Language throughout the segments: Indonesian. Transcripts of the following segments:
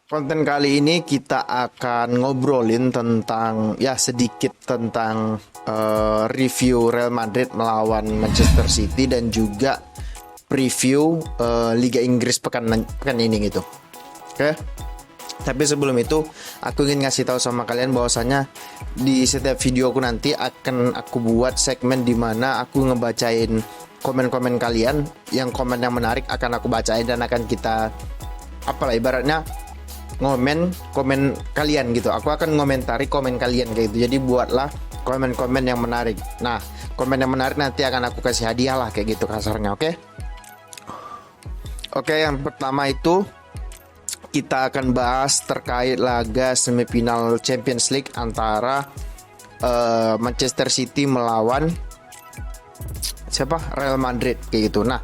Konten kali ini kita akan ngobrolin tentang ya sedikit tentang review Real Madrid melawan Manchester City dan juga preview Liga Inggris pekan ini gitu. Oke. Tapi sebelum itu aku ingin ngasih tahu sama kalian bahwasanya di setiap video aku nanti akan aku buat segmen di mana aku ngebacain komen-komen kalian, yang komen yang menarik akan aku bacain dan akan kita apalah ibaratnya komen kalian gitu. Aku akan ngomentari komen kalian kayak gitu. Jadi buatlah komen-komen yang menarik. Nah, komen yang menarik nanti akan aku kasih hadiah lah kayak gitu kasarnya, oke? Oke, yang pertama itu kita akan bahas terkait laga semifinal Champions League antara Manchester City melawan Real Madrid kayak gitu. Nah,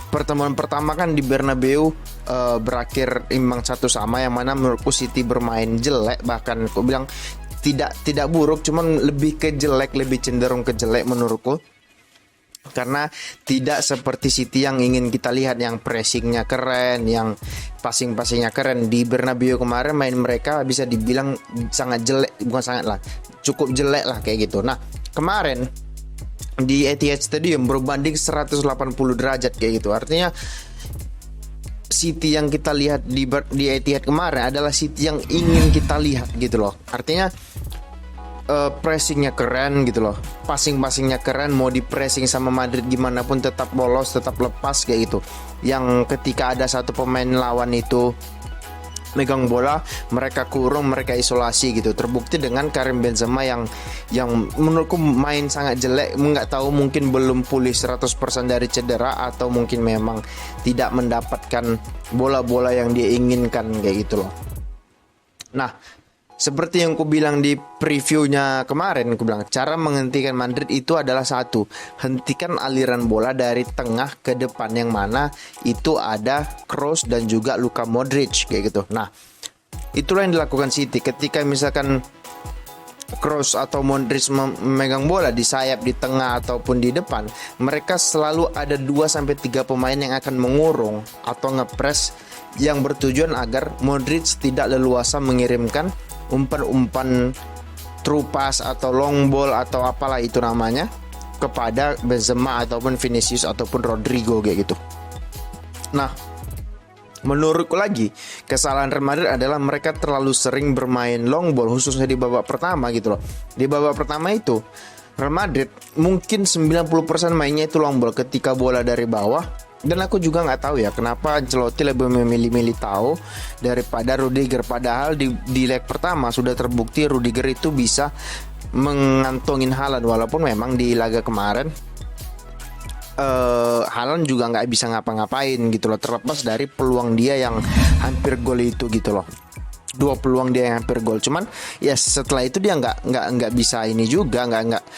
pertemuan pertama kan di Bernabeu berakhir imbang 1-1, yang mana menurutku City bermain jelek, bahkan aku bilang tidak buruk, cuman lebih ke jelek, lebih cenderung ke jelek menurutku. Karena tidak seperti City yang ingin kita lihat, yang pressingnya keren, yang passing-passingnya keren. Di Bernabeu kemarin main mereka bisa dibilang sangat jelek, bukan sangat lah, cukup jelek lah kayak gitu. Nah, kemarin di Etihad Stadium berbanding 180 derajat kayak gitu. Artinya City yang kita lihat di Etihad kemarin adalah City yang ingin kita lihat gitu loh. Artinya pressingnya keren gitu loh, passingnya keren, mau di pressing sama Madrid gimana pun tetap bolos, tetap lepas kayak gitu. Yang ketika ada satu pemain lawan itu megang bola, mereka kurung, mereka isolasi gitu. Terbukti dengan Karim Benzema yang menurutku main sangat jelek. Nggak tahu, mungkin belum pulih 100% dari cedera, atau mungkin memang tidak mendapatkan bola-bola yang dia inginkan kayak gitu loh. Nah, seperti yang ku bilang di previewnya kemarin, ku bilang cara menghentikan Madrid itu adalah satu, hentikan aliran bola dari tengah ke depan, yang mana itu ada Kroos dan juga Luka Modric kayak gitu. Nah, itulah yang dilakukan City ketika misalkan Kroos atau Modric memegang bola di sayap, di tengah ataupun di depan, mereka selalu ada 2-3 pemain yang akan mengurung atau ngepres, yang bertujuan agar Modric tidak leluasa mengirimkan umpan-umpan true pass atau long ball atau apalah itu namanya kepada Benzema ataupun Vinicius ataupun Rodrigo kayak gitu. Nah, menurutku lagi kesalahan Real Madrid adalah mereka terlalu sering bermain long ball, khususnya di babak pertama gitu loh. Di babak pertama itu Real Madrid mungkin 90% mainnya itu long ball ketika bola dari bawah. Dan aku juga nggak tahu ya kenapa Ancelotti lebih memilih Militao daripada Rudiger. Padahal di leg pertama sudah terbukti Rudiger itu bisa mengantongin Haaland, walaupun memang di laga kemarin Haaland juga nggak bisa ngapa-ngapain gitu loh, terlepas dari peluang dia yang hampir gol itu gitu loh. 2 peluang dia yang hampir gol, cuman ya setelah itu dia nggak bisa ini juga, nggak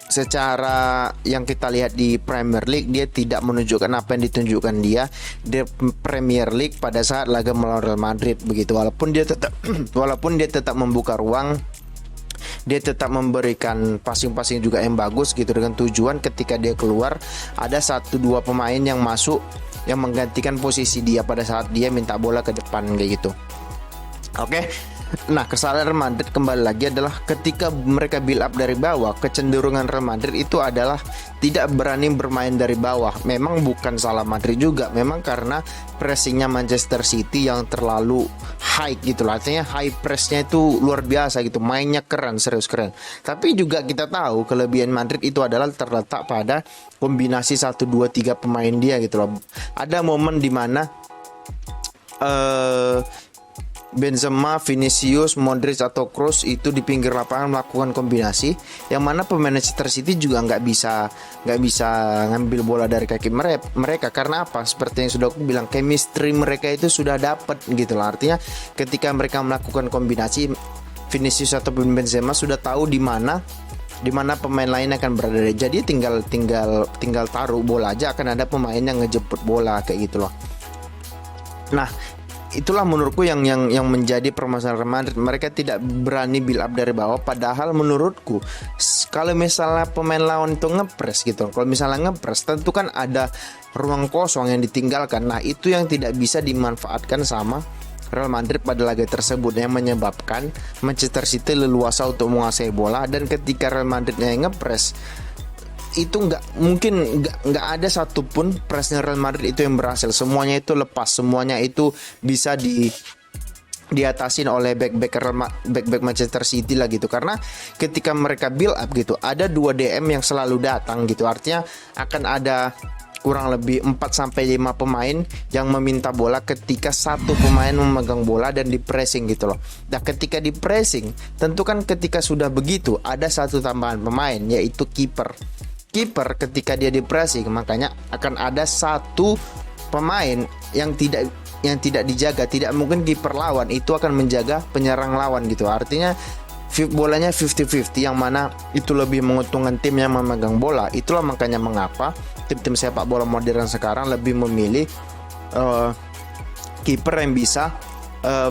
secara yang kita lihat di Premier League, dia tidak menunjukkan apa yang ditunjukkan dia di Premier League pada saat laga melawan Real Madrid begitu. Walaupun dia tetap membuka ruang, dia tetap memberikan passing juga yang bagus gitu, dengan tujuan ketika dia keluar ada 1-2 pemain yang masuk yang menggantikan posisi dia pada saat dia minta bola ke depan kayak gitu. Oke. Nah, kesalahan Real Madrid kembali lagi adalah ketika mereka build up dari bawah. Kecenderungan Real Madrid itu adalah tidak berani bermain dari bawah. Memang bukan salah Madrid juga, memang karena pressingnya Manchester City yang terlalu high gitu lah. Artinya high pressnya itu luar biasa gitu, mainnya keren, serius keren. Tapi juga kita tahu kelebihan Madrid itu adalah terletak pada kombinasi 1, 2, 3 pemain dia gitu loh. Ada momen dimana Benzema, Vinicius, Modric atau Kroos itu di pinggir lapangan melakukan kombinasi, yang mana pemain Manchester City juga nggak bisa ngambil bola dari kaki mereka. Karena apa? Seperti yang sudah aku bilang, chemistry mereka itu sudah dapat gitu lah. Artinya ketika mereka melakukan kombinasi, Vinicius atau Benzema sudah tahu di mana pemain lain akan berada. Jadi tinggal taruh bola aja, akan ada pemain yang ngejemput bola kayak gitu loh. Nah, itulah menurutku yang menjadi permasalahan Real Madrid. Mereka tidak berani build up dari bawah. Padahal menurutku kalau misalnya pemain lawan itu ngepres gitu, kalau misalnya ngepres tentu kan ada ruang kosong yang ditinggalkan. Nah, itu yang tidak bisa dimanfaatkan sama Real Madrid pada laga tersebut yang menyebabkan Manchester City leluasa untuk menguasai bola. Dan ketika Real Madridnya yang ngepres, itu nggak ada satupun presnya Real Madrid itu yang berhasil. Semuanya itu lepas, semuanya itu bisa diatasin oleh back Manchester City lah gitu. Karena ketika mereka build up gitu, ada 2 DM yang selalu datang gitu. Artinya akan ada kurang lebih 4-5 pemain yang meminta bola ketika satu pemain memegang bola dan di pressing gitu loh. Nah, ketika di pressing, tentu kan ketika sudah begitu ada satu tambahan pemain, yaitu kiper. Kiper ketika dia di pressing, makanya akan ada satu pemain yang tidak dijaga. Tidak mungkin kiper lawan itu akan menjaga penyerang lawan gitu. Artinya bolanya 50-50, yang mana itu lebih menguntungkan tim yang memegang bola. Itulah makanya mengapa tim-tim sepak bola modern sekarang lebih memilih kiper yang bisa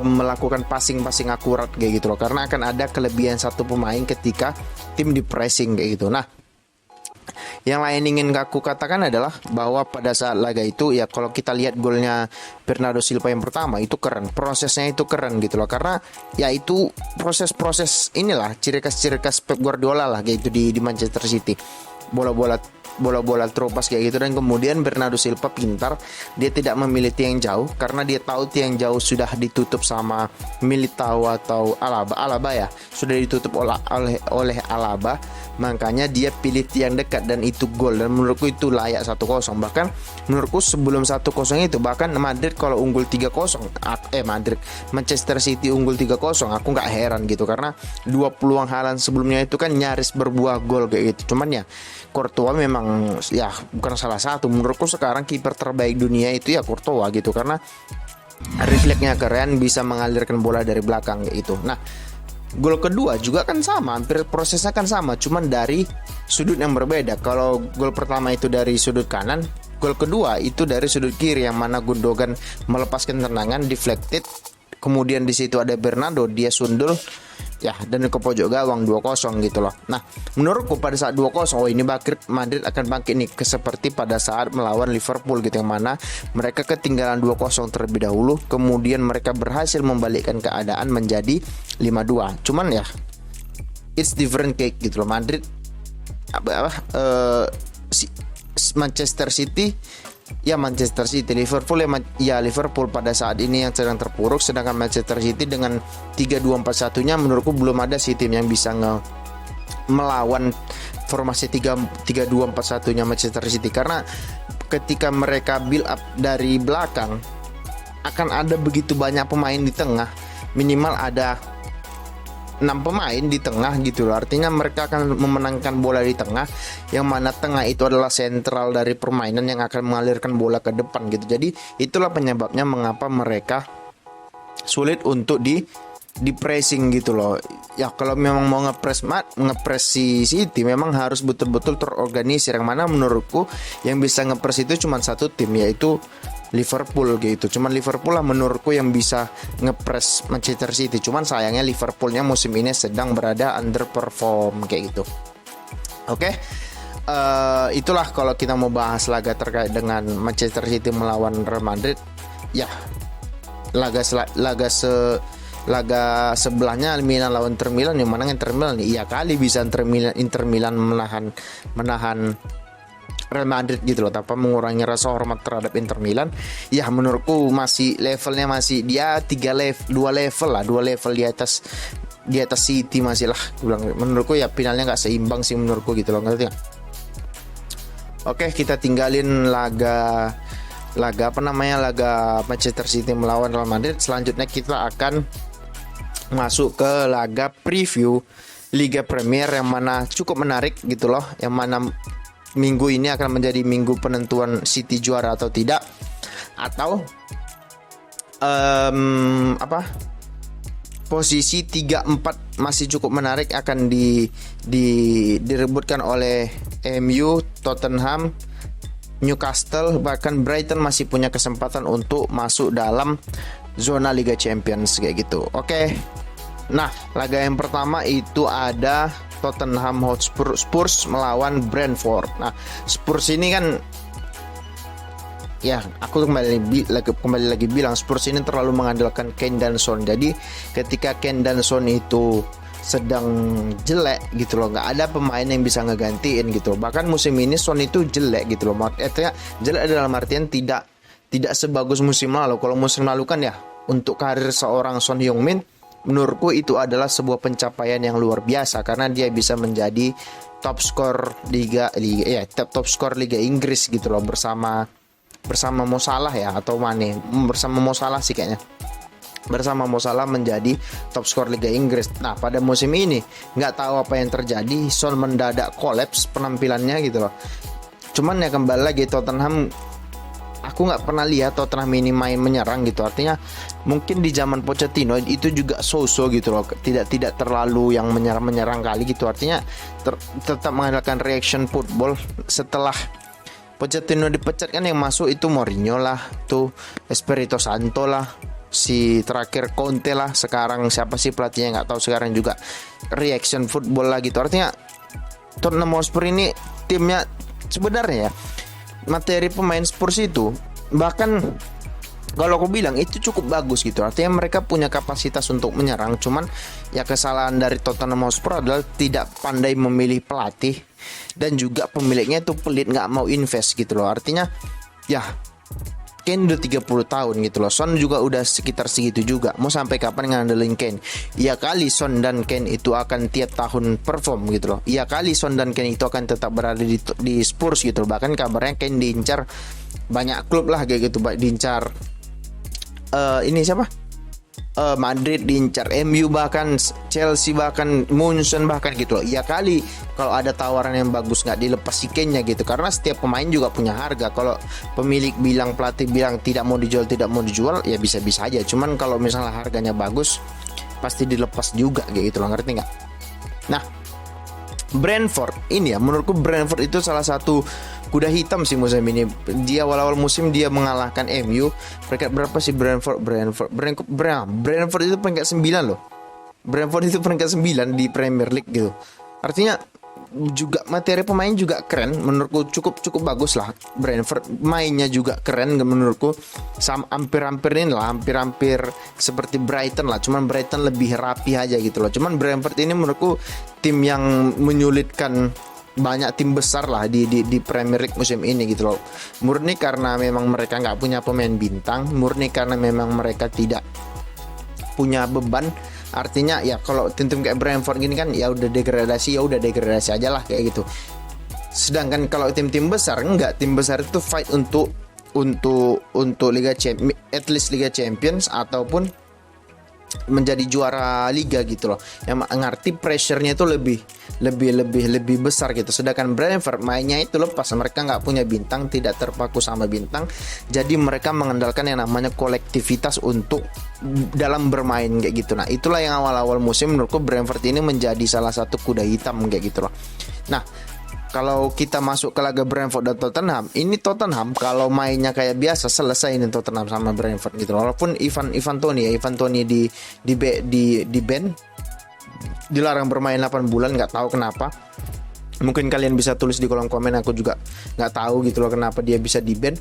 melakukan passing akurat kayak gitu loh. Karena akan ada kelebihan satu pemain ketika tim di pressing kayak gitu. Nah, yang lain ingin aku katakan adalah bahwa pada saat laga itu ya, kalau kita lihat golnya Bernardo Silva yang pertama itu keren, prosesnya itu keren gitu loh. Karena ya itu proses inilah ciri khas Pep Guardiola lah kayak itu di Manchester City. Bola-bola terupas kayak gitu. Dan kemudian Bernardo Silva pintar, dia tidak memilih tiang jauh karena dia tahu tiang jauh sudah ditutup sama Militao atau Alaba ya, sudah ditutup oleh Alaba. Makanya dia pilih tiang dekat dan itu gol. Dan menurutku itu layak 1-0. Bahkan menurutku sebelum 1-0 itu, bahkan Madrid kalau unggul 3-0, Manchester City unggul 3-0, aku nggak heran gitu. Karena 2 peluang Haaland sebelumnya itu kan nyaris berbuah gol kayak gitu. Cuman ya Courtois memang ya bukan salah satu. Menurutku sekarang kiper terbaik dunia itu ya Courtois gitu. Karena refleksnya keren, bisa mengalirkan bola dari belakang kayak gitu. Nah, gol kedua juga kan sama, hampir prosesnya kan sama, cuman dari sudut yang berbeda. Kalau gol pertama itu dari sudut kanan, gol kedua itu dari sudut kiri, yang mana Gundogan melepaskan tendangan deflected. Kemudian di situ ada Bernardo, dia sundul ya dan ke pojok gawang 2-0 gitu loh. Nah, menurutku pada saat 2-0, ini Madrid akan bangkit nih seperti pada saat melawan Liverpool gitu, yang mana mereka ketinggalan 2-0 terlebih dahulu, kemudian mereka berhasil membalikkan keadaan menjadi 5-2. Cuman ya it's different cake gitu loh. Madrid Manchester City, Liverpool pada saat ini yang sedang terpuruk, sedangkan Manchester City dengan 3-2-4-1-nya menurutku belum ada sih tim yang bisa melawan formasi 3-2-4-1-nya Manchester City. Karena ketika mereka build up dari belakang, akan ada begitu banyak pemain di tengah, minimal ada 6 pemain di tengah gitu loh. Artinya mereka akan memenangkan bola di tengah, yang mana tengah itu adalah sentral dari permainan yang akan mengalirkan bola ke depan gitu. Jadi itulah penyebabnya mengapa mereka sulit untuk di pressing gitu loh. Ya kalau memang mau ngepres si City, memang harus betul-betul terorganisir, yang mana menurutku yang bisa ngepres itu cuma satu tim, yaitu Liverpool gitu. Cuman Liverpool lah menurutku yang bisa ngepres Manchester City. Cuman sayangnya Liverpoolnya musim ini sedang berada underperform kayak gitu. Oke. Itulah kalau kita mau bahas laga terkait dengan Manchester City melawan Real Madrid. Ya, laga sebelahnya Milan lawan Inter Milan, yang mana Inter Milan iya kali bisa Inter Milan menahan Real Madrid gitu loh, tanpa mengurangi rasa hormat terhadap Inter Milan. Ya menurutku masih levelnya masih dia 2 level di atas City masih lah. Menurutku ya finalnya nggak seimbang sih menurutku gitu loh, ngerti gak? Oke, kita tinggalin laga Manchester City melawan Real Madrid. Selanjutnya kita akan masuk ke laga preview Liga Premier, yang mana cukup menarik gitu loh, yang mana minggu ini akan menjadi minggu penentuan City juara atau tidak, atau posisi 3-4 masih cukup menarik, akan direbutkan oleh MU, Tottenham, Newcastle, bahkan Brighton masih punya kesempatan untuk masuk dalam zona Liga Champions kayak gitu. Oke. Nah, laga yang pertama itu ada Tottenham Hotspur Spurs melawan Brentford. Nah, Spurs ini kan ya aku kembali lagi bilang Spurs ini terlalu mengandalkan Kane dan Son. Jadi ketika Kane dan Son itu sedang jelek gitu loh, nggak ada pemain yang bisa ngegantiin gitu. Bahkan musim ini Son itu jelek gitu loh. Artinya jelek dalam artian tidak sebagus musim lalu. Kalau musim lalu kan ya, untuk karir seorang Son Heung-min menurutku itu adalah sebuah pencapaian yang luar biasa karena dia bisa menjadi top skor top skor Liga Inggris gitu loh, bersama Mo Salah ya, atau Mane, bersama Mo Salah sih kayaknya. Bersama Mo Salah menjadi top skor Liga Inggris. Nah, pada musim ini nggak tahu apa yang terjadi, Son mendadak kolaps penampilannya gitu loh. Cuman ya kembali lagi, Tottenham, aku nggak pernah lihat Tottenham ini main menyerang gitu. Artinya mungkin di zaman Pochettino itu juga so-so gitu loh, tidak terlalu yang menyerang kali gitu. Artinya tetap mengandalkan reaction football. Setelah Pochettino dipecat kan yang masuk itu Mourinho lah, tuh Espirito Santo lah, si terakhir Conte lah, sekarang siapa sih pelatihnya nggak tahu sekarang juga, reaction football lah gitu. Artinya Tottenham Hotspur ini timnya sebenarnya ya, materi pemain Spurs itu bahkan kalau aku bilang itu cukup bagus gitu. Artinya mereka punya kapasitas untuk menyerang. Cuman ya kesalahan dari Tottenham Hotspur adalah tidak pandai memilih pelatih, dan juga pemiliknya itu pelit, nggak mau invest gitu loh. Artinya ya Kane udah 30 tahun gitu loh, Son juga udah sekitar segitu juga. Mau sampai kapan ngandelin Kane? Ya kali Son dan Kane itu akan tiap tahun perform gitu loh. Ya kali Son dan Kane itu akan tetap berada di Spurs gitu loh. Bahkan kabarnya Kane diincar banyak klub lah kayak gitu, diincar ini siapa? Madrid diincar, MU bahkan Chelsea, bahkan Munchen bahkan gitu loh. Ya kali kalau ada tawaran yang bagus nggak dilepas si Kane-nya gitu, karena setiap pemain juga punya harga. Kalau pemilik bilang, pelatih bilang tidak mau dijual ya bisa-bisa aja. Cuman kalau misalnya harganya bagus pasti dilepas juga kayak gitu loh, ngerti nggak? Nah, Brentford ini ya, menurutku Brentford itu salah satu kuda hitam sih musim ini. Dia awal-awal musim dia mengalahkan MU. Peringkat berapa sih Brentford itu peringkat 9 loh. Brentford itu peringkat 9 di Premier League gitu. Artinya juga materi pemain juga keren, menurutku cukup bagus lah. Brentford mainnya juga keren menurutku. Hampir seperti Brighton lah. Cuman Brighton lebih rapi aja gitu loh. Cuman Brentford ini menurutku tim yang menyulitkan banyak tim besar lah di Premier League musim ini gitu loh. Murni karena memang mereka nggak punya pemain bintang, murni karena memang mereka tidak punya beban. Artinya ya kalau tim-tim kayak Brentford gini kan ya udah degradasi aja lah kayak gitu. Sedangkan kalau tim-tim besar enggak, tim besar itu fight untuk Liga Champions, at least Liga Champions ataupun menjadi juara liga gitu loh. Yang ngerti pressure-nya itu lebih besar gitu. Sedangkan Brentford mainnya itu lepas, mereka nggak punya bintang, tidak terpaku sama bintang. Jadi mereka mengandalkan yang namanya kolektivitas untuk dalam bermain kayak gitu. Nah, itulah yang awal-awal musim menurutku Brentford ini menjadi salah satu kuda hitam kayak gitu loh. Nah, kalau kita masuk ke laga Brentford dan Tottenham, ini Tottenham kalau mainnya kayak biasa selesai ini Tottenham sama Brentford gitu. Walaupun Ivan Toney di ban, dilarang bermain 8 bulan, nggak tahu kenapa. Mungkin kalian bisa tulis di kolom komen, aku juga nggak tahu gitu loh kenapa dia bisa di ban.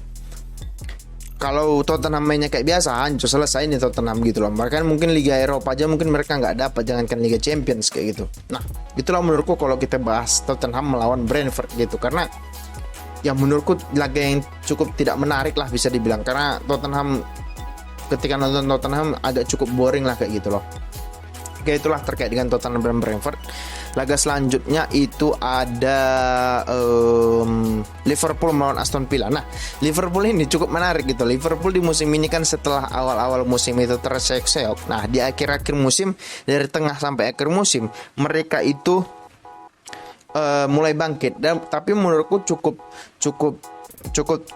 Kalau Tottenham mainnya kayak biasa, hancur selesai nih Tottenham gitu loh. Bahkan mungkin Liga Eropa aja mungkin mereka nggak dapat, jangankan Liga Champions kayak gitu. Nah, itulah menurutku kalau kita bahas Tottenham melawan Brentford gitu. Karena ya menurutku laga yang cukup tidak menarik lah bisa dibilang. Karena Tottenham, ketika nonton Tottenham agak cukup boring lah kayak gitu loh. Oke, itulah terkait dengan Tottenham dan Brentford. Laga selanjutnya itu ada Liverpool melawan Aston Villa. Nah, Liverpool ini cukup menarik gitu. Liverpool di musim ini kan setelah awal-awal musim itu terseok-seok. Nah, di akhir-akhir musim, dari tengah sampai akhir musim, mereka itu mulai bangkit. Tapi menurutku cukup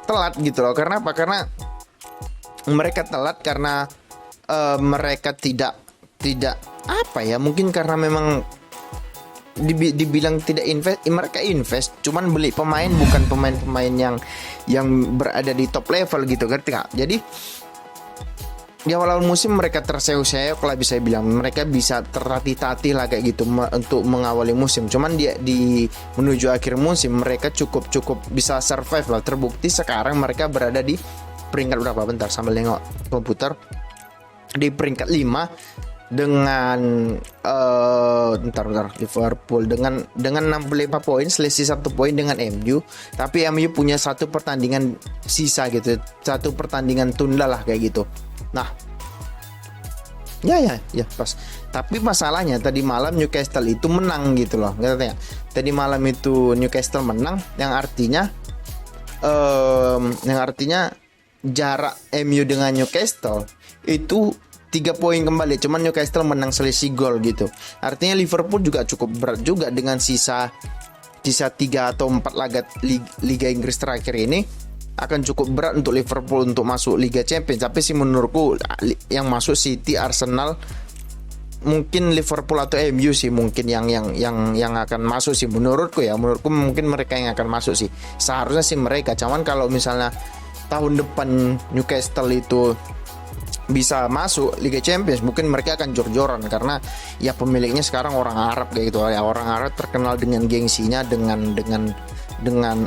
telat gitu loh. Karena apa? Karena mereka telat karena mereka tidak apa ya? Mungkin karena memang dibilang tidak invest, cuman beli pemain, bukan pemain-pemain yang berada di top level gitu, ngerti nggak? Jadi di awal musim mereka terseok-seok lah, bisa bilang mereka bisa tertatih-tatih lah kayak gitu untuk mengawali musim. Cuman dia di menuju akhir musim mereka cukup bisa survive lah. Terbukti sekarang mereka berada di peringkat berapa, bentar sambil nengok komputer, di peringkat 5 dengan bentar Liverpool dengan 65 poin, selisih 1 poin dengan MU. Tapi MU punya satu pertandingan sisa gitu, satu pertandingan tunda lah kayak gitu. Nah, ya pas. Tapi masalahnya tadi malam Newcastle itu menang gitu loh. Katanya tadi malam itu Newcastle menang, yang artinya jarak MU dengan Newcastle itu 3 poin kembali. Cuman Newcastle menang selisih gol gitu. Artinya Liverpool juga cukup berat juga dengan sisa 3 atau 4 laga Liga Inggris terakhir ini. Akan cukup berat untuk Liverpool untuk masuk Liga Champions. Tapi sih menurutku yang masuk City, Arsenal, mungkin Liverpool atau MU sih mungkin yang akan masuk sih menurutku mungkin mereka yang akan masuk sih. Seharusnya sih mereka. Cuman kalau misalnya tahun depan Newcastle itu bisa masuk Liga Champions, mungkin mereka akan jor-joran karena ya pemiliknya sekarang orang Arab kayak gitu ya. Orang Arab terkenal dengan gengsinya, dengan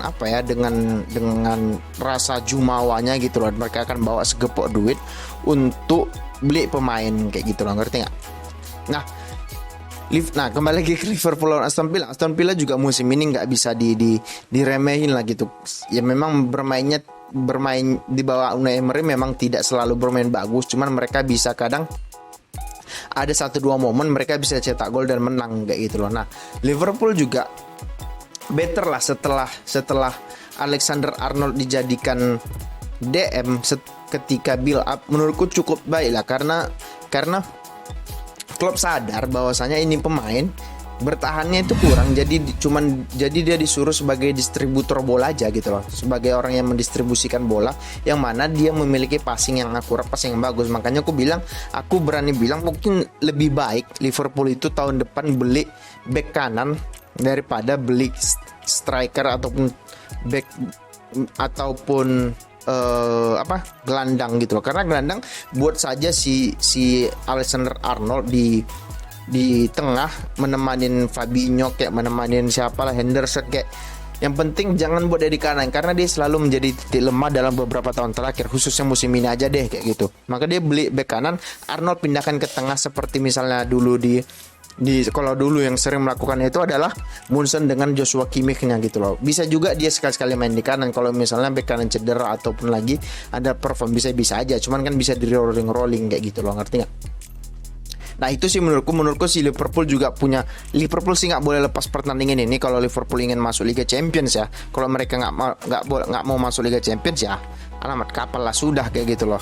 apa ya, dengan rasa jumawanya gitu loh. Mereka akan bawa segepok duit untuk beli pemain kayak gitu loh, ngerti nggak? Nah kembali lagi ke Liverpool lawan Aston Villa. Aston Villa juga musim ini nggak bisa diremehin lah gitu. Ya memang bermain di bawah Unai Emery memang tidak selalu bermain bagus, cuman mereka bisa kadang ada 1-2 momen mereka bisa cetak gol dan menang kayak gitu loh. Nah Liverpool juga better lah setelah Alexander Arnold dijadikan DM ketika build up, menurutku cukup baik lah karena Klopp sadar bahwasanya ini pemain bertahannya itu kurang, jadi dia disuruh sebagai distributor bola aja gitu loh, sebagai orang yang mendistribusikan bola, yang mana dia memiliki passing yang akurat, passing yang bagus. Makanya aku berani bilang mungkin lebih baik Liverpool itu tahun depan beli back kanan daripada beli striker ataupun back ataupun gelandang gitu loh. Karena gelandang buat saja si Alexander Arnold di tengah menemanin Fabinho, kayak menemanin siapalah Henderson, kayak yang penting jangan buat dari kanan karena dia selalu menjadi titik lemah dalam beberapa tahun terakhir, khususnya musim ini aja deh kayak gitu. Maka dia beli back kanan, Arnold pindahkan ke tengah seperti misalnya dulu di kalau dulu yang sering melakukan itu adalah Munson dengan Joshua Kimmich-nya gitu loh. Bisa juga dia sekali-sekali main di kanan kalau misalnya bek kanan cedera ataupun lagi ada perform, bisa aja. Cuman kan bisa di rolling kayak gitu loh, ngerti nggak? Nah itu sih menurutku si Liverpool juga punya. Liverpool sih nggak boleh lepas pertandingan ini kalau Liverpool ingin masuk Liga Champions ya. Kalau mereka nggak mau masuk Liga Champions ya, alamat kapal lah sudah kayak gitu loh.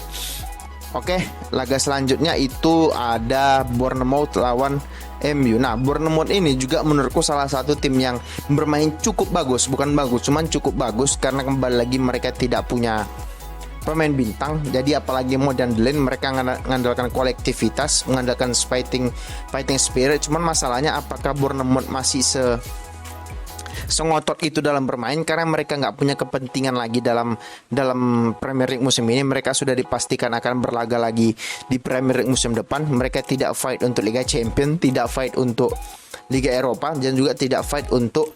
Oke, laga selanjutnya itu ada Bournemouth lawan MU. Nah, Bournemouth ini juga menurutku salah satu tim yang bermain cukup bagus, bukan bagus, cuman cukup bagus karena kembali lagi mereka tidak punya pemain bintang. Jadi apalagi mau diandelin, mereka mengandalkan kolektivitas, mengandalkan fighting spirit. Cuman masalahnya apakah Bournemouth masih sengotot itu dalam bermain, karena mereka nggak punya kepentingan lagi dalam Premier League musim ini. Mereka sudah dipastikan akan berlaga lagi di Premier League musim depan. Mereka tidak fight untuk Liga Champions, tidak fight untuk Liga Eropa, dan juga tidak fight untuk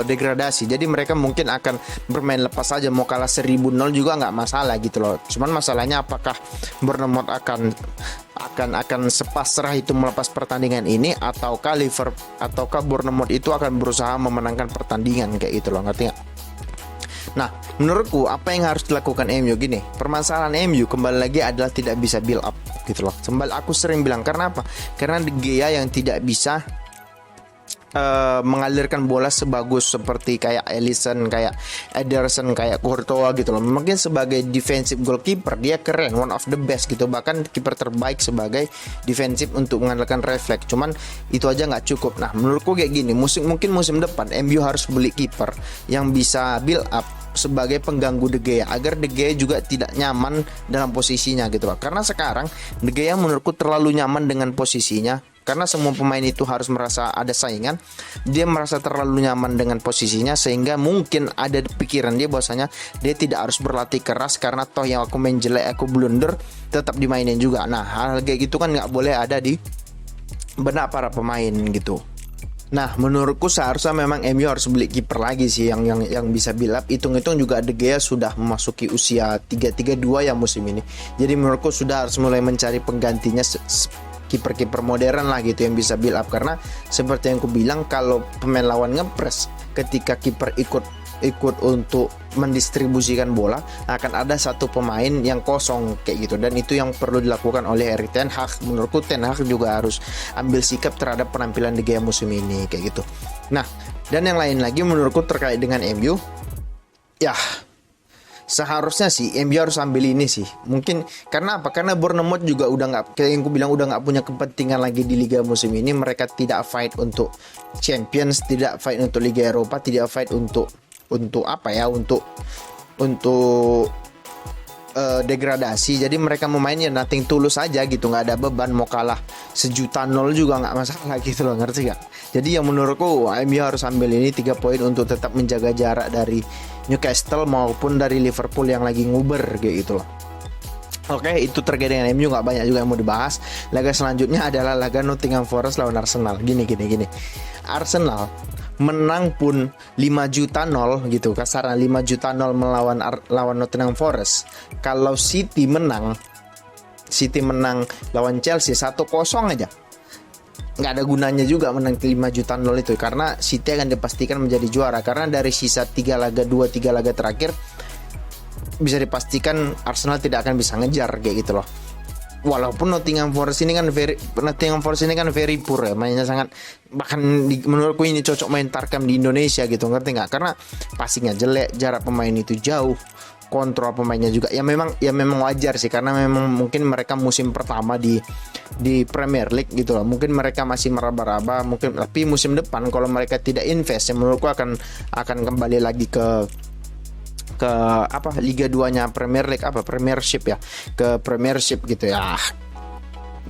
degradasi. Jadi mereka mungkin akan bermain lepas saja, mau kalah 1000-0 juga nggak masalah gitu loh. Cuman masalahnya apakah Bournemouth akan sepasrah itu melepas pertandingan ini, ataukah Bournemouth itu akan berusaha memenangkan pertandingan kayak gitu loh, ngerti nggak? Nah, menurutku apa yang harus dilakukan MU gini, permasalahan MU kembali lagi adalah tidak bisa build up gitu loh. Sembal aku sering bilang, karena apa? Karena De Gea yang tidak bisa mengalirkan bola sebagus seperti kayak Alisson, kayak Ederson, kayak Courtois gitu loh. Mungkin sebagai defensive goalkeeper dia keren, one of the best gitu, bahkan kiper terbaik sebagai defensif untuk mengandalkan refleks. Cuman itu aja nggak cukup. Nah menurutku kayak gini, mungkin musim depan MU harus beli kiper yang bisa build up sebagai pengganggu De Gea, agar De Gea juga tidak nyaman dalam posisinya gitu loh. Karena sekarang De Gea menurutku terlalu nyaman dengan posisinya karena semua pemain itu harus merasa ada saingan. Dia merasa terlalu nyaman dengan posisinya, sehingga mungkin ada pikiran dia bahwasanya dia tidak harus berlatih keras karena toh yang aku main jelek, aku blunder, tetap dimainin juga. Nah, hal kayak gitu kan nggak boleh ada di benak para pemain gitu. Nah, menurutku seharusnya memang MU harus beli kiper lagi sih yang bisa build up. Hitung-hitung juga De Gea sudah memasuki usia 332 ya musim ini. Jadi menurutku sudah harus mulai mencari penggantinya, kiper-kiper modern lah gitu yang bisa build up, karena seperti yang aku bilang, kalau pemain lawan ngepres ketika kiper ikut untuk mendistribusikan bola, akan ada satu pemain yang kosong kayak gitu, dan itu yang perlu dilakukan oleh Erik ten Hag. Menurutku Ten Hag juga harus ambil sikap terhadap penampilan De Gea musim ini kayak gitu. Nah, dan yang lain lagi menurutku terkait dengan MU, ya seharusnya sih MU harus ambil ini sih. Mungkin karena apa? Karena Bournemouth juga udah nggak, kayak yang aku bilang, udah nggak punya kepentingan lagi di Liga musim ini. Mereka tidak fight untuk Champions, tidak fight untuk Liga Eropa, tidak fight untuk apa ya, untuk degradasi. Jadi mereka memainnya nothing tulus aja gitu, nggak ada beban, mau kalah 1-0 juga nggak masalah gitu loh, ngerti gak? Jadi yang menurutku MU harus ambil ini 3 poin untuk tetap menjaga jarak dari Newcastle maupun dari Liverpool yang lagi nguber kayak gitu loh. Oke, itu terkait dengan MU, nggak banyak juga yang mau dibahas. Laga selanjutnya adalah laga Nottingham Forest lawan Arsenal. Gini. Arsenal menang pun 5-0 gitu, kasaran 5-0 lawan Nottingham Forest. Kalau City menang lawan Chelsea 1-0 aja, nggak ada gunanya juga menang 5-0 itu, karena City akan dipastikan menjadi juara, karena dari sisa 3 laga terakhir bisa dipastikan Arsenal tidak akan bisa ngejar kayak gitu loh. Walaupun Nottingham Forest ini kan very poor ya, mainnya sangat, bahkan menurutku ini cocok main Tarkam di Indonesia gitu, ngerti nggak? Karena passingnya jelek, jarak pemain itu jauh, kontrol pemainnya juga ya memang wajar sih, karena memang mungkin mereka musim pertama di Premier League gitu loh. Mungkin mereka masih meraba-raba, tapi musim depan kalau mereka tidak invest, ya menurutku akan kembali lagi ke Liga 2-nya Premier League, Premiership ya, ke Premiership gitu ya.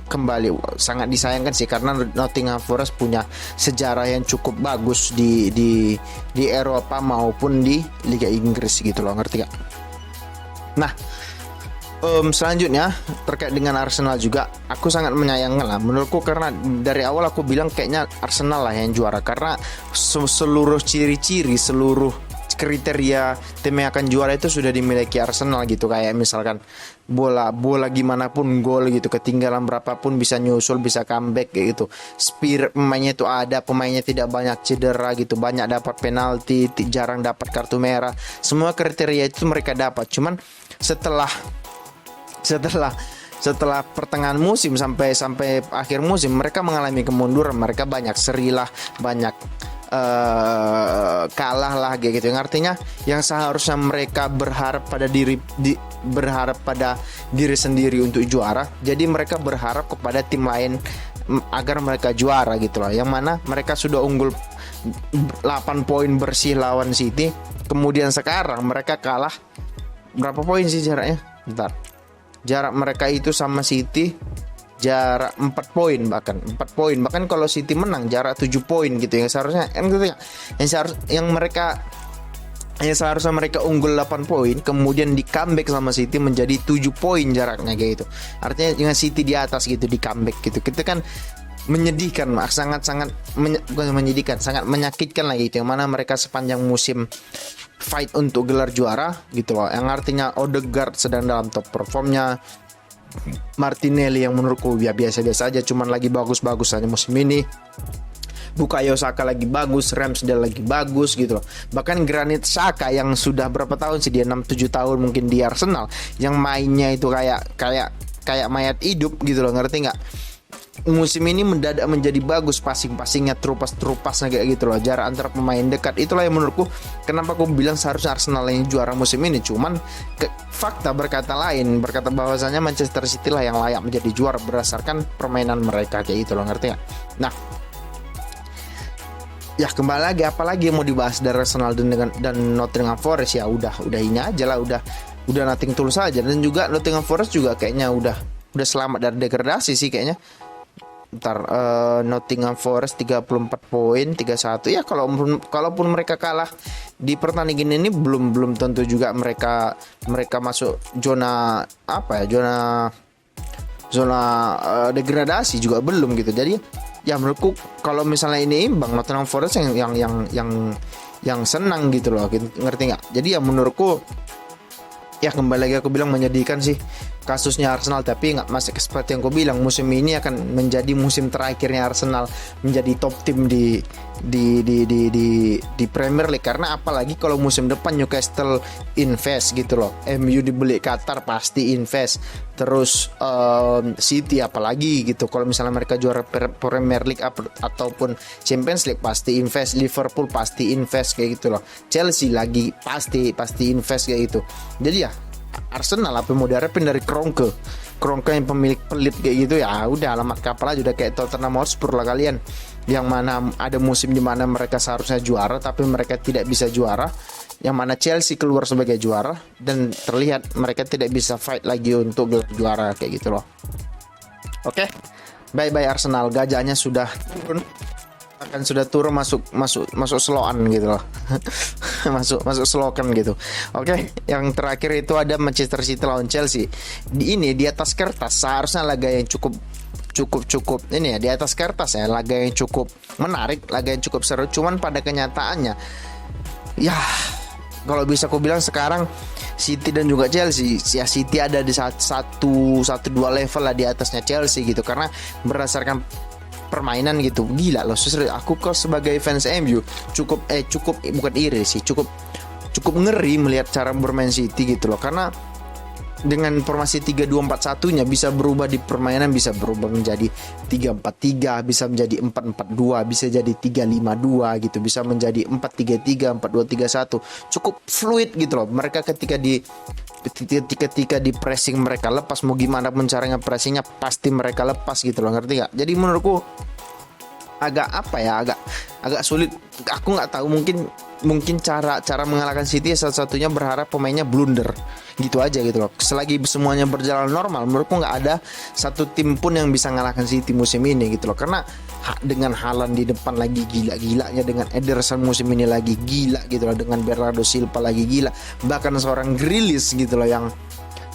Kembali sangat disayangkan sih, karena Nottingham Forest punya sejarah yang cukup bagus di Eropa maupun di Liga Inggris gitu loh, ngerti gak? Nah, selanjutnya terkait dengan Arsenal juga, aku sangat menyayangkan lah menurutku, karena dari awal aku bilang kayaknya Arsenal lah yang juara, karena seluruh ciri-ciri, seluruh kriteria tim yang akan juara itu sudah dimiliki Arsenal gitu. Kayak misalkan bola gimana pun gol gitu, ketinggalan berapapun bisa nyusul, bisa comeback kayak gitu. Spirit pemainnya itu ada, pemainnya tidak banyak cedera gitu, banyak dapat penalti, jarang dapat kartu merah. Semua kriteria itu mereka dapat. Cuman setelah pertengahan musim sampai akhir musim, mereka mengalami kemunduran. Mereka banyak seri lah, banyak kalah lah gitu. Yang artinya yang seharusnya mereka berharap pada diri sendiri untuk juara, jadi mereka berharap kepada tim lain agar mereka juara gitu loh. Yang mana mereka sudah unggul 8 poin bersih lawan City, kemudian sekarang mereka kalah berapa poin sih jaraknya? Bentar. Jarak mereka itu sama City jarak 4 poin, bahkan kalau City menang jarak 7 poin gitu. Yang seharusnya seharusnya mereka unggul 8 poin, kemudian di comeback sama City menjadi 7 poin jaraknya kayak gitu. Artinya dengan City di atas gitu, di comeback gitu. Kita kan menyedihkan, sangat menyakitkan lagi gitu. Yang mana mereka sepanjang musim fight untuk gelar juara gitu loh. Yang artinya Odegaard sedang dalam top performnya, Martinelli yang menurutku ya biasa-biasa aja, cuman lagi bagus-bagus aja musim ini. Bukayo Saka lagi bagus, Ramsdale lagi bagus gitu loh. Bahkan Granit Xhaka yang sudah berapa tahun sih, dia 6-7 tahun mungkin di Arsenal, yang mainnya itu kayak mayat hidup gitu loh, ngerti nggak? Musim ini mendadak menjadi bagus, passingnya terupas kayak gitu loh, jarak antara pemain dekat. Itulah yang menurutku kenapa aku bilang seharusnya Arsenal yang juara musim ini. Cuman fakta berkata bahwasanya Manchester City lah yang layak menjadi juara berdasarkan permainan mereka kayak gitu loh, ngerti gak? Nah, ya kembali lagi, apalagi yang mau dibahas dari Arsenal dan Nottingham Forest, ya udah ini aja lah, udah nothing tulus saja. Dan juga Nottingham Forest juga kayaknya udah selamat dari degradasi sih kayaknya. Nottingham Forest 34 poin 31 ya. Kalaupun mereka kalah di pertandingan ini belum tentu juga mereka masuk zona degradasi juga belum gitu. Jadi ya menurutku kalau misalnya ini imbang, Nottingham Forest yang senang gitu loh, ngerti nggak? Jadi ya menurutku ya kembali lagi aku bilang menyedihkan sih kasusnya Arsenal, tapi nggak, masih seperti yang aku bilang, musim ini akan menjadi musim terakhirnya Arsenal menjadi top tim di Premier League. Karena apalagi kalau musim depan Newcastle invest gitu loh, MU dibeli Qatar pasti invest, terus City apalagi gitu, kalau misalnya mereka juara Premier League ataupun Champions League pasti invest, Liverpool pasti invest kayak gitu loh, Chelsea lagi pasti invest kayak gitu. Jadi ya Arsenal apa mau diharapin dari Kroenke yang pemilik pelit kayak gitu, ya udah alamat kapal aja, udah kayak Tottenham Hotspur lah kalian, yang mana ada musim dimana mereka seharusnya juara tapi mereka tidak bisa juara, yang mana Chelsea keluar sebagai juara dan terlihat mereka tidak bisa fight lagi untuk gelar juara kayak gitu loh. Oke, bye Arsenal, gajahnya sudah turun, masuk slowan gitu loh. masuk slogan gitu. Oke, yang terakhir itu ada Manchester City lawan Chelsea. Di atas kertas seharusnya laga yang cukup ini ya, di atas kertas ya laga yang cukup menarik, laga yang cukup seru. Cuman pada kenyataannya ya kalau bisa aku bilang sekarang City dan juga Chelsea, ya City ada di dua level lah di atasnya Chelsea gitu, karena berdasarkan permainan gitu. Gila loh, aku kok sebagai fans MU cukup bukan iri sih, cukup ngeri melihat cara bermain City gitu loh. Karena dengan formasi 3-2-4-1 nya bisa berubah di permainan, bisa berubah menjadi 3-4-3, bisa menjadi 4-4-2, bisa jadi 3-5-2 gitu, bisa menjadi 4-3-3, 4-2-3-1. Cukup fluid gitu loh. Mereka ketika di pressing mereka lepas, mau gimana pun caranya pressingnya pasti mereka lepas gitu loh, ngerti gak? Jadi menurutku agak sulit. Aku nggak tahu, mungkin cara mengalahkan City satu-satunya berharap pemainnya blunder gitu aja gitu loh. Selagi semuanya berjalan normal, menurutku nggak ada satu tim pun yang bisa mengalahkan City musim ini gitu loh. Karena dengan Haaland di depan lagi gila-gilanya, dengan Ederson musim ini lagi gila gitu loh, dengan Bernardo Silva lagi gila, bahkan seorang Grealish gitu loh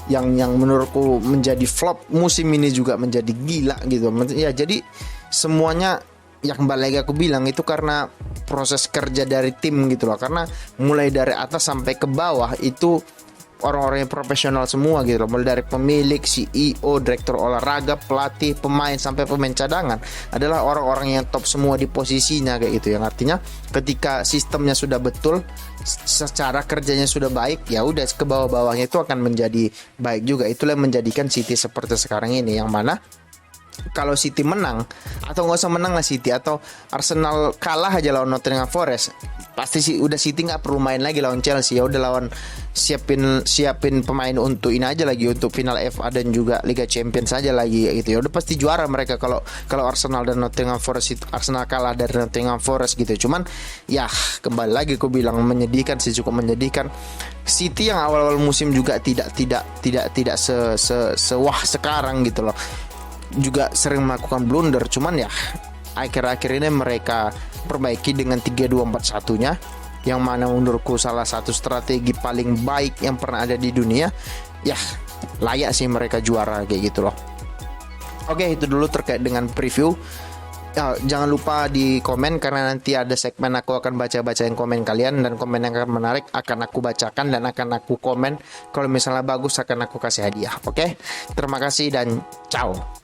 yang menurutku menjadi flop musim ini juga menjadi gila gitu ya. Jadi semuanya ya kembali lagi aku bilang itu karena proses kerja dari tim gitu loh. Karena mulai dari atas sampai ke bawah itu orang-orang yang profesional semua gitu loh. Mulai dari pemilik, CEO, direktur olahraga, pelatih, pemain sampai pemain cadangan adalah orang-orang yang top semua di posisinya kayak gitu. Yang artinya ketika sistemnya sudah betul, secara kerjanya sudah baik, ya udah ke bawah-bawahnya itu akan menjadi baik juga. Itulah yang menjadikan City seperti sekarang ini, yang mana kalau City menang, atau nggak usah menang lah City, atau Arsenal kalah aja lawan Nottingham Forest, pasti sih udah City nggak perlu main lagi lawan Chelsea. Ya udah lawan siapin pemain untuk ini aja lagi, untuk final FA dan juga Liga Champions aja lagi gitu. Ya udah pasti juara mereka kalau Arsenal dan Nottingham Forest itu, Arsenal kalah dari Nottingham Forest gitu. Cuman ya kembali lagi aku bilang menyedihkan sih, cukup menyedihkan. City yang awal-awal musim juga tidak sewah sekarang gitu loh, juga sering melakukan blunder. Cuman ya akhir-akhir ini mereka perbaiki dengan 3-2-4-1 nya, yang mana menurutku salah satu strategi paling baik yang pernah ada di dunia. Ya layak sih mereka juara kayak gitu loh. Oke, itu dulu terkait dengan preview. Ya, jangan lupa di komen, karena nanti ada segmen aku akan baca-bacain komen kalian, dan komen yang akan menarik akan aku bacakan dan akan aku komen. Kalau misalnya bagus akan aku kasih hadiah. Oke, terima kasih dan ciao.